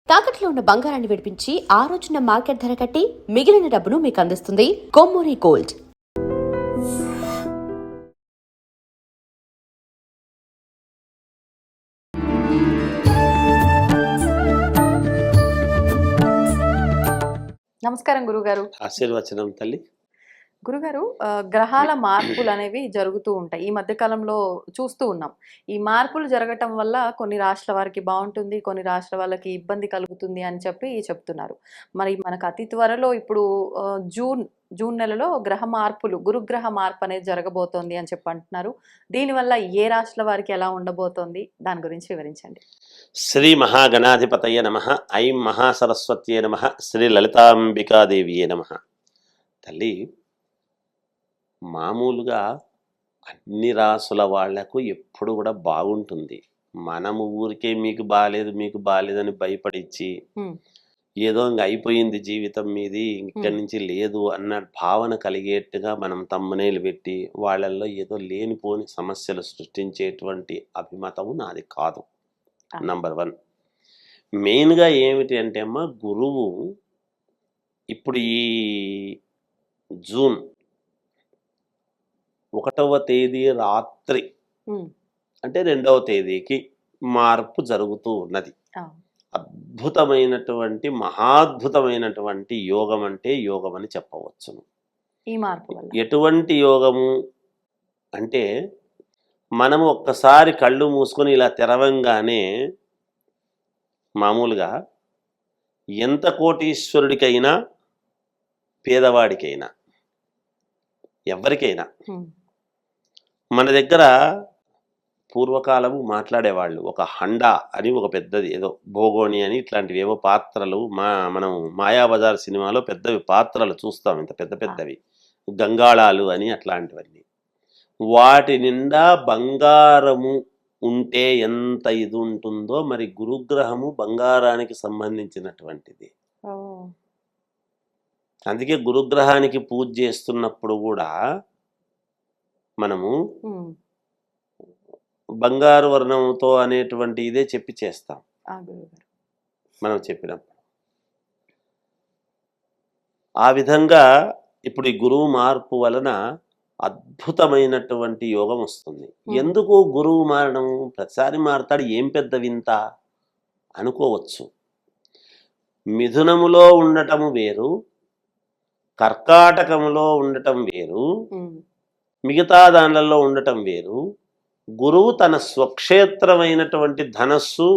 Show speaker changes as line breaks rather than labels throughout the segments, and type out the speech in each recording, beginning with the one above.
తాకట్లో ఉన్న బంగారాన్ని విడిపించి ఆ రోజున మార్కెట్ ధర కట్టి మిగిలిన డబ్బును మీకు అందిస్తుంది కొమ్మూరి గోల్డ్.
నమస్కారం గురుగారు.
ఆశీర్వచనం తల్లి.
గురుగారు, గ్రహాల మార్పులు అనేవి జరుగుతూ ఉంటాయి. ఈ మధ్య కాలంలో చూస్తూ ఉన్నాం. ఈ మార్పులు జరగటం వల్ల కొన్ని రాష్ట్రాల వారికి బాగుంటుంది, కొన్ని రాష్ట్రాల వాళ్ళకి ఇబ్బంది కలుగుతుంది అని చెప్పి చెప్తున్నారు. మరి మనకు అతి త్వరలో ఇప్పుడు జూన్ నెలలో గురుగ్రహ మార్పు అనేది జరగబోతోంది అని చెప్పి అంటున్నారు. దీనివల్ల ఏ రాష్ట్రాల వారికి ఎలా ఉండబోతోంది, దాని గురించి వివరించండి.
శ్రీ మహాగణాధిపతయ నమః. ఐం మహాసరస్వత్యే నమః. శ్రీ లలితాంబికాదేవియే నమః. తల్లి, మామూలుగా అన్ని రాసుల వాళ్లకు ఎప్పుడు కూడా బాగుంటుంది. మనము ఊరికే మీకు బాగాలేదని భయపడిచ్చి ఏదో ఇంక అయిపోయింది జీవితం మీది, ఇక్కడి నుంచి లేదు అన్న భావన కలిగేట్టుగా మనం తమ్మునేలు పెట్టి వాళ్ళల్లో ఏదో లేనిపోని సమస్యలు సృష్టించేటువంటి అభిమతము నాది కాదు. నంబర్ 1. మెయిన్గా ఏమిటి అంటే అమ్మ, గురువు ఇప్పుడు ఈ జూన్ 1వ తేదీ రాత్రి అంటే 2వ తేదీకి మార్పు జరుగుతూ ఉన్నది. అద్భుతమైనటువంటి మహాద్భుతమైనటువంటి యోగం అంటే యోగం అని చెప్పవచ్చును.
ఈ మార్పు
ఎటువంటి యోగము అంటే, మనము ఒక్కసారి కళ్ళు మూసుకొని ఇలా తెరవంగానే మామూలుగా ఎంత కోటీశ్వరుడికైనా పేదవాడికైనా ఎవరికైనా మన దగ్గర పూర్వకాలము మాట్లాడేవాళ్ళు ఒక హండా అని ఒక పెద్దది ఏదో భోగోని అని ఇట్లాంటివి ఏవో పాత్రలు మనం మాయాబజార్ సినిమాలో పెద్దవి పాత్రలు చూస్తాం, ఇంత పెద్దవి గంగాళాలు అని అట్లాంటివన్నీ. వాటి నిండా బంగారము ఉంటే ఎంత ఇది ఉంటుందో, మరి గురుగ్రహము బంగారానికి సంబంధించినటువంటిది. అందుకే గురుగ్రహానికి పూజ చేస్తున్నప్పుడు కూడా మనము బంగారు వర్ణంతో అనేటువంటి ఇదే చెప్పి చేస్తాం. మనం చెప్పినప్పుడు ఆ విధంగా ఇప్పుడు ఈ గురువు మార్పు వలన అద్భుతమైనటువంటి యోగం వస్తుంది. ఎందుకు గురువు మారడం? ప్రతిసారి మారతాడు, ఏం పెద్ద వింత అనుకోవచ్చు. మిథునములో ఉండటము వేరు, కర్కాటకములో ఉండటం వేరు, మిగతా దానిలలో ఉండటం వేరు. గురువు తన స్వక్షేత్రమైనటువంటి ధనస్సు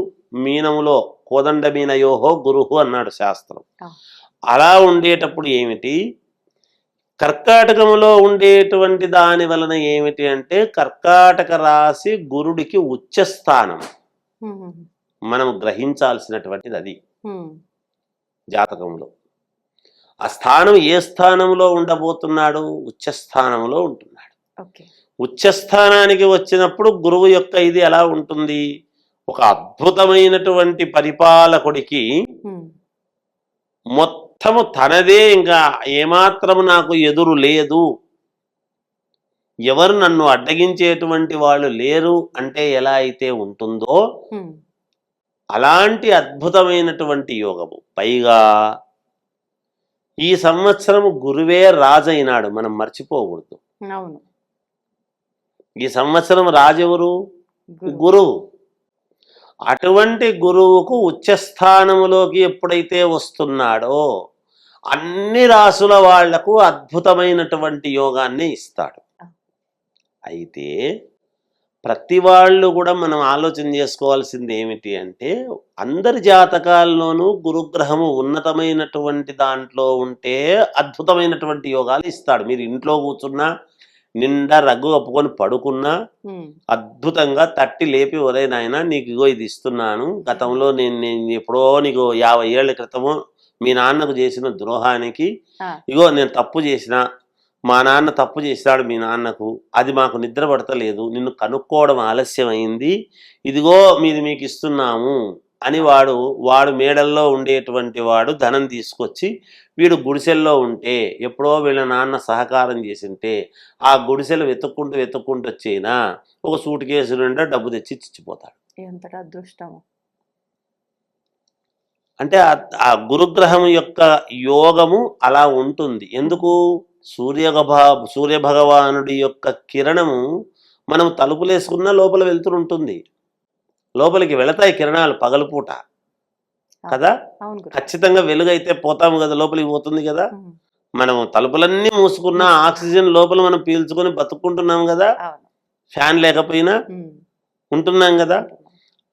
మీనములో కోదండమీనయోహో గురువు అన్నాడు శాస్త్రం. అలా ఉండేటప్పుడు ఏమిటి, కర్కాటకములో ఉండేటువంటి దాని వలన ఏమిటి అంటే, కర్కాటక రాశి గురుడికి ఉచ్చస్థానం. మనం గ్రహించాల్సినటువంటిది అది జాతకంలో. ఆ స్థానం ఏ స్థానంలో ఉండబోతున్నాడు? ఉచ్చస్థానంలో ఉంటున్నాడు. ఉచ్చస్థానానికి వచ్చినప్పుడు గురువు యొక్క ఇది ఎలా ఉంటుంది? ఒక అద్భుతమైనటువంటి పరిపాలకుడికి మొత్తము తనదే, ఇంకా ఏమాత్రము నాకు ఎదురు లేదు, ఎవరు నన్ను అడ్డగించేటువంటి వాళ్ళు లేరు అంటే ఎలా అయితే ఉంటుందో అలాంటి అద్భుతమైనటువంటి యోగము. పైగా ఈ సంవత్సరము గురువే రాజైనాడు, మనం మర్చిపోకూడదు. ఈ సంవత్సరం రాజెవరు? గురువు. అటువంటి గురువుకు ఉచ్చస్థానములోకి ఎప్పుడైతే వస్తున్నాడో అన్ని రాసుల వాళ్లకు అద్భుతమైనటువంటి యోగాన్ని ఇస్తాడు. అయితే ప్రతి వాళ్ళు కూడా మనం ఆలోచన చేసుకోవాల్సింది ఏమిటి అంటే, అందరి జాతకాల్లోనూ గురుగ్రహము ఉన్నతమైనటువంటి దాంట్లో ఉంటే అద్భుతమైనటువంటి యోగాలు ఇస్తాడు. మీరు ఇంట్లో కూర్చున్నా, నిండా రగ్గు కప్పుకొని పడుకున్నా అద్భుతంగా తట్టి లేపి, ఒరే నాయనా నీకు ఇగో ఇది ఇస్తున్నాను, గతంలో నేను ఎప్పుడో నీకు 50 ఏళ్ల క్రితము మీ నాన్నకు చేసిన ద్రోహానికి ఇగో నేను తప్పు చేసిన, మా నాన్న తప్పు చేశాడు మీ నాన్నకు, అది మాకు నిద్ర పడతలేదు, నిన్ను కనుక్కోవడం ఆలస్యం అయింది, ఇదిగో మీకు ఇస్తున్నాము అని వాడు మేడల్లో ఉండేటువంటి వాడు ధనం తీసుకొచ్చి వీడు గుడిసెల్లో ఉంటే, ఎప్పుడో వీళ్ళ నాన్న సహకారం చేసింటే ఆ గుడిసెలు వెతుక్కుంటూ వచ్చేనా ఒక సూట్ కేసు నిండా డబ్బు తెచ్చి ఇచ్చిపోతాడు.
ఎంత అదృష్టము!
అంటే ఆ గురుగ్రహం యొక్క యోగము అలా ఉంటుంది. ఎందుకు? సూర్య భగవానుడి యొక్క కిరణము మనం తలుపులేసుకున్నా లోపల వెళ్తుంటుంది, లోపలికి వెళతాయి కిరణాలు పగలుపూట కదా.
అవును గురు.
ఖచ్చితంగా వెలుగైతే పోతాము కదా, లోపలికి పోతుంది కదా.
ఉమ్.
మనం తలుపులన్నీ మూసుకున్న ఆక్సిజన్ లోపల మనం పీల్చుకొని బతుకుంటున్నాం కదా,
అవును.
ఫ్యాన్ లేకపోయినా
ఉమ్.
ఉంటున్నాం కదా.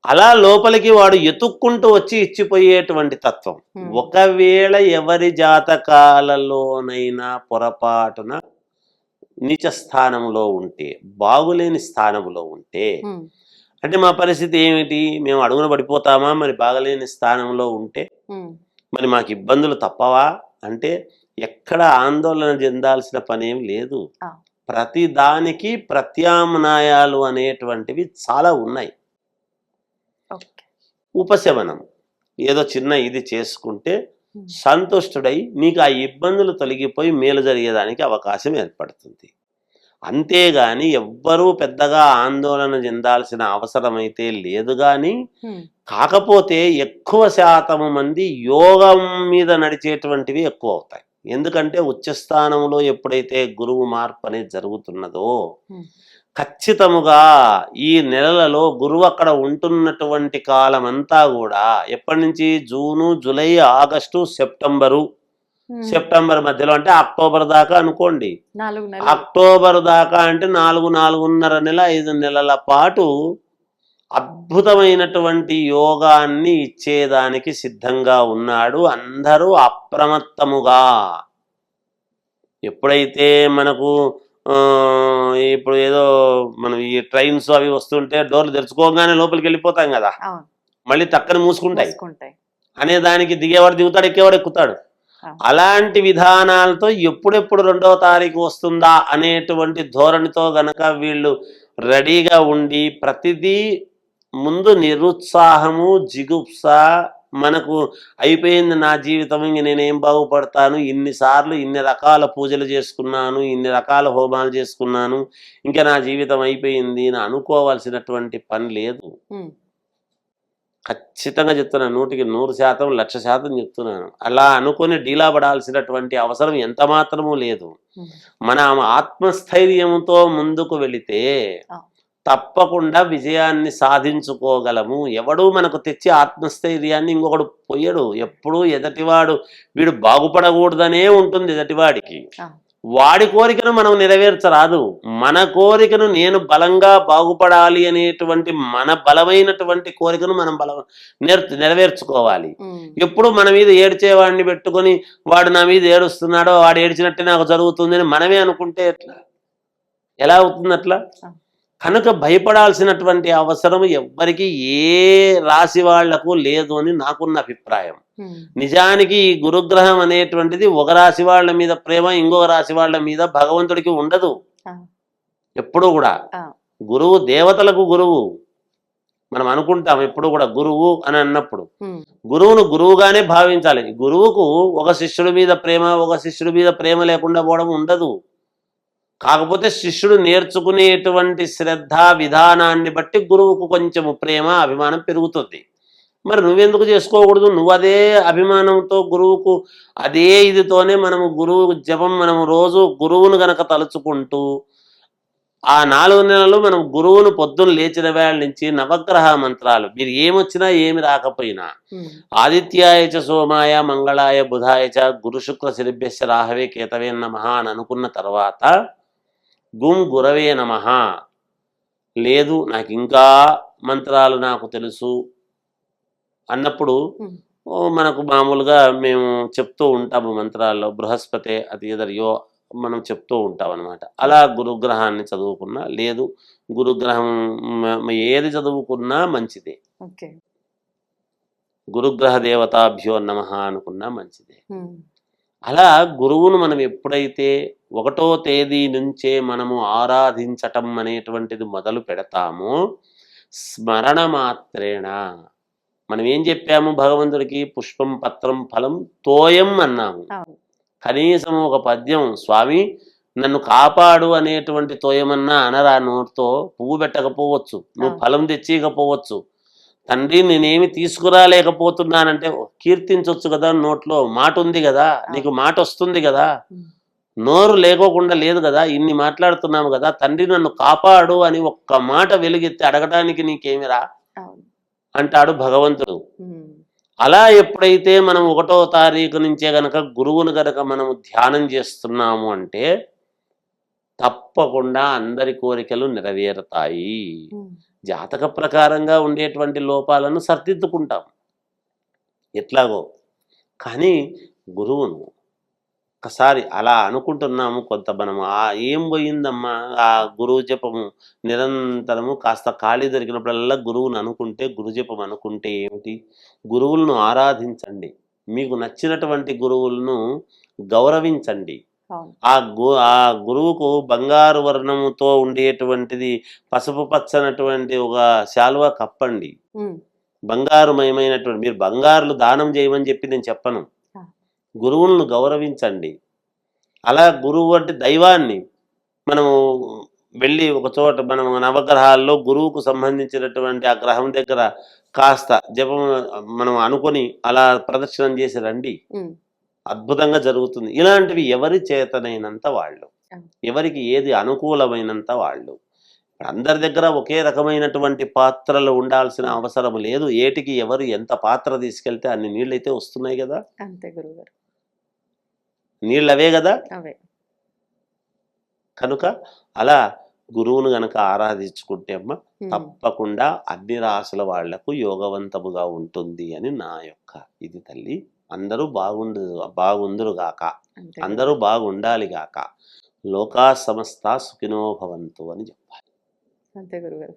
అలా లోపలికి వాడు ఎతుక్కుంటూ వచ్చి ఇచ్చిపోయేటువంటి తత్వం. ఒకవేళ ఎవరి జాతకాలలోనైనా పొరపాటున నీచ స్థానంలో ఉంటే, బాగులేని స్థానంలో ఉంటే,
ఉమ్.
అంటే మా పరిస్థితి ఏమిటి? మేము అడుగున పడిపోతామా? మరి బాగలేని స్థానంలో ఉంటే
ఉమ్.
మరి మాకు ఇబ్బందులు తప్పవా అంటే ఎక్కడ ఆందోళన చెందాల్సిన పనేం లేదు.
ఆ.
ప్రతి దానికి ప్రత్యామ్నాయాలు అనేటువంటివి చాలా ఉన్నాయి.
ఓకే.
ఉపశమనం ఏదో చిన్న ఇది చేసుకుంటే
ఉమ్.
సంతుష్టుడై నీకు ఆ ఇబ్బందులు తొలగిపోయి మేలు జరిగేదానికి అవకాశం ఏర్పడుతుంది. అంతేగాని ఎవ్వరూ పెద్దగా ఆందోళన చెందాల్సిన అవసరం అయితే లేదు. కానీ
ఉమ్.
కాకపోతే ఎక్కువ శాతము మంది యోగం మీద నడిచేటువంటివి ఎక్కువ అవుతాయి. ఎందుకంటే ఉచ్చస్థానంలో ఎప్పుడైతే గురువు మార్పు అనేది జరుగుతున్నదో
ఉమ్.
ఖచ్చితముగా ఈ నెలలలో గురువు అక్కడ ఉంటున్నటువంటి కాలం అంతా కూడా ఎప్పటి నుంచి? June, July, August, September.
Um.
September మధ్యలో అంటే అక్టోబర్ దాకా అనుకోండి.
4 నెలలు.
అక్టోబర్ దాకా అంటే 4.5 నెల 5 నెలల పాటు అద్భుతమైనటువంటి యోగాన్ని ఇచ్చేదానికి సిద్ధంగా ఉన్నాడు. అందరూ అప్రమత్తముగా ఎప్పుడైతే మనకు ఇప్పుడు ఏదో మనం ఈ ట్రైన్స్ అవి వస్తుంటే డోర్లు తెరుచుకోగానే లోపలికి వెళ్ళిపోతాం కదా,
అవును.
మళ్ళీ తక్కని మూసుకుంటాయి
మూసుకుంటాయి.
అనే దానికి దిగేవాడు దిగుతాడు, ఎక్కేవాడు ఎక్కుతాడు. అలాంటి విధానాలతో ఎప్పుడెప్పుడు 2వ తారీఖు వస్తుందా అనేటువంటి ధోరణితో గనక వీళ్ళు రెడీగా ఉండి ప్రతిదీ ముందు నిరుత్సాహము, జిగుప్స, మనకు అయిపోయింది నా జీవితం, ఇంక నేనేం బాగుపడతాను, ఇన్నిసార్లు ఇన్ని రకాల పూజలు చేసుకున్నాను, ఇన్ని రకాల హోమాలు చేసుకున్నాను, ఇంకా నా జీవితం అయిపోయింది అని అనుకోవాల్సినటువంటి పని లేదు.
ఉమ్.
ఖచ్చితంగా చెప్తున్నాను, 100%, 1,00,000% చెప్తున్నాను. అలా అనుకొని డీలా పడాల్సినటువంటి అవసరం ఎంత మాత్రమూ లేదు.
ఉమ్.
మన ఆత్మస్థైర్యంతో ముందుకు వెళితే
ఆ.
తప్పకుండా విజయాన్ని సాధించుకోగలము. ఎవడు మనకు తెచ్చి ఆత్మస్థైర్యాన్ని ఇంకొకడు పొయ్యడు. ఎప్పుడూ ఎదటివాడు వీడు బాగుపడకూడదనే ఉంటుంది ఎదటివాడికి.
ఆ.
వాడి కోరికను మనం నెరవేర్చరాదు. మన కోరికను నేను బలంగా బాగుపడాలి అనేటువంటి మన బలమైనటువంటి కోరికను మనం నెరవేర్చుకోవాలి.
ఉమ్.
ఎప్పుడు మన మీద ఏడ్చేవాడిని పెట్టుకొని వాడు నా మీద ఏడుస్తున్నాడో వాడు ఏడ్చినట్టే నాకు జరుగుతుంది అని మనమే అనుకుంటే ఎలా అవుతుంది అట్లా? కనుక భయపడాల్సినటువంటి అవసరం ఎవ్వరికి ఏ రాశి వాళ్లకు లేదు అని నాకున్న అభిప్రాయం. నిజానికి ఈ గురుగ్రహం అనేటువంటిది ఒక రాశి వాళ్ళ మీద ప్రేమ, ఇంకొక రాశి వాళ్ళ మీద భగవంతుడికి ఉండదు ఎప్పుడూ కూడా. గురువు దేవతలకు గురువు. మనం అనుకుంటాం ఎప్పుడు కూడా గురువు అని అన్నప్పుడు గురువును గురువుగానే భావించాలి. గురువుకు ఒక శిష్యుడి మీద ప్రేమ, ఒక శిష్యుడి మీద ప్రేమ లేకుండా పోవడం ఉండదు. కాకపోతే శిష్యుడు నేర్చుకునేటువంటి శ్రద్ధ విధానాన్ని బట్టి గురువుకు కొంచెము ప్రేమ, అభిమానం పెరుగుతుంది. మరి నువ్వెందుకు చేసుకోకూడదు? నువ్వు అదే అభిమానంతో గురువుకు అదే ఇదితోనే మనము గురువు జపం మనము రోజు గురువును గనక తలుచుకుంటూ ఆ 4 నెలలు మనం గురువును పొద్దున్న లేచిన వేళ నుంచి నవగ్రహ మంత్రాలు, మీరు ఏమొచ్చినా ఏమి రాకపోయినా, ఆదిత్యాయ చ సోమాయ మంగళాయ బుధాయ చ గురు శుక్ర శనిభ్యశ్చ రాహవే కేతవే నమః అని అనుకున్న తర్వాత గుం గురవే నమః, లేదు నాకు ఇంకా మంత్రాలు నాకు తెలుసు అన్నప్పుడు మనకు మామూలుగా మేము చెప్తూ ఉంటాము మంత్రాల్లో బృహస్పతి అది ఎదరియో మనం చెప్తూ ఉంటాం అనమాట. అలా గురుగ్రహాన్ని చదువుకున్నా, లేదు గురుగ్రహం ఏది చదువుకున్నా మంచిదే. గురుగ్రహ దేవతాభ్యో నమః అనుకున్నా మంచిదే. అలా గురువును మనం ఎప్పుడైతే 1వ తేదీ నుంచే మనము ఆరాధించటం అనేటువంటిది మొదలు పెడతామో స్మరణ మాత్రేణ మనం ఏం చెప్పాము? భగవంతుడికి పుష్పం పత్రం ఫలం తోయం అన్నాము. కనీసం ఒక పద్యం స్వామి నన్ను కాపాడు అనేటువంటి తోయమన్నా అనరా. నోటితో పువ్వు పెట్టకపోవచ్చు, నువ్వు ఫలం తెచ్చికపోవచ్చు, తండ్రి నేనేమి తీసుకురాలేకపోతున్నానంటే కీర్తించవచ్చు కదా, నోట్లో మాట ఉంది కదా, నీకు మాట వస్తుంది కదా, నోరు లేకోకుండా లేదు కదా, ఇన్ని మాట్లాడుతున్నాము కదా, తండ్రి నన్ను కాపాడు అని ఒక్క మాట వెలుగెత్తి అడగటానికి నీకేమిరా
అవును.
అంటాడు భగవంతుడు. అలా ఎప్పుడైతే మనం 1వ తారీఖు నుంచే గనక గురువును గనక మనము ధ్యానం చేస్తున్నాము అంటే తప్పకుండా అందరి కోరికలు నెరవేరుతాయి. జాతక ప్రకారంగా ఉండేటువంటి లోపాలను సరిదిద్దుకుంటాం ఎట్లాగో. కానీ గురువును ఒక్కసారి అలా అనుకుంటున్నాము, కొంత మనం ఏం పోయిందమ్మా ఆ గురువు జపము నిరంతరము కాస్త ఖాళీ దొరికినప్పుడల్లా గురువును అనుకుంటే, గురు జపం అనుకుంటే ఏమిటి, గురువులను ఆరాధించండి, మీకు నచ్చినటువంటి గురువులను గౌరవించండి. ఆ గురువుకు బంగారు వర్ణముతో ఉండేటువంటిది పసుపు పచ్చనటువంటి ఒక శాలువా కప్పండి, బంగారుమయమైనటువంటి. మీరు బంగారులు దానం చేయమని చెప్పి నేను చెప్పను, గురువులను గౌరవించండి. అలా గురువు అంటే దైవాన్ని మనము వెళ్ళి ఒక చోట మనం నవగ్రహాల్లో గురువుకు సంబంధించినటువంటి ఆ గ్రహం దగ్గర కాస్త జపం మనం అనుకొని అలా ప్రదక్షిణం చేసి రండి, అద్భుతంగా జరుగుతుంది. ఇలాంటివి ఎవరి చేతనైనంత వాళ్ళు, ఎవరికి ఏది అనుకూలమైనంత వాళ్ళు. అందరి దగ్గర ఒకే రకమైనటువంటి పాత్రలు ఉండాల్సిన అవసరం లేదు. ఏటికి ఎవరు ఎంత పాత్ర తీసుకెళ్తే అన్ని నీళ్ళైతే వస్తున్నాయి కదా,
అంతే గురుగారు,
నీళ్ళు అవే కదా.
అవే.
కనుక అలా గురువును గనక ఆరాధించుకుంటే అమ్మ తప్పకుండా అన్ని రాసుల వాళ్లకు యోగవంతముగా ఉంటుంది అని నా యొక్క ఇది తల్లి. అందరూ బాగుందురు గాక, అందరూ బాగుండాలి గాక, లోకా సమస్త సుఖినో భవంతు అని చెప్పాలి.
అంతే గురుగారు.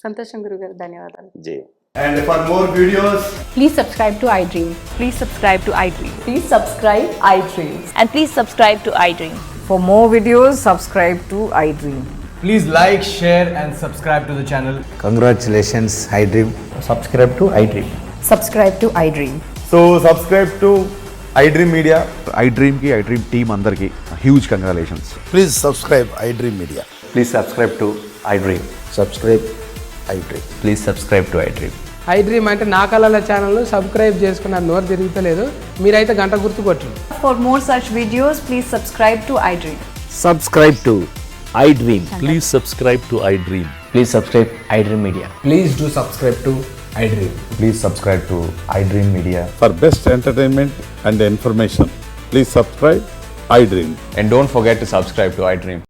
సంతోషం గురుగారు, ధన్యవాదాలు.
జయం.
And for more videos,
Please subscribe to iDream.
Please subscribe to iDream.
Please subscribe iDream.
And please subscribe to iDream.
For more videos, subscribe to iDream.
please like, share and subscribe to the channel.
Congratulations, iDream.
Subscribe to iDream.
Subscribe to iDream.
So subscribe to iDream Media.
iDream ki iDream team andarki huge congratulations.
Please subscribe iDream Media.
Please subscribe to iDream.
Subscribe iDream.
Please subscribe to iDream.
iDream అంటే నా కళల channel subscribe చేసుకున్న నోరు తిరుగుతలేదు, మీరైతే గంట గుర్తు కొట్టండి.
For more such videos, please subscribe to iDream.
Subscribe to iDream.
Please subscribe to iDream.
Please subscribe iDream Media.
Please do subscribe to iDream.
Please subscribe to iDream Media.
For best entertainment and information, please subscribe iDream.
And don't forget to subscribe to iDream.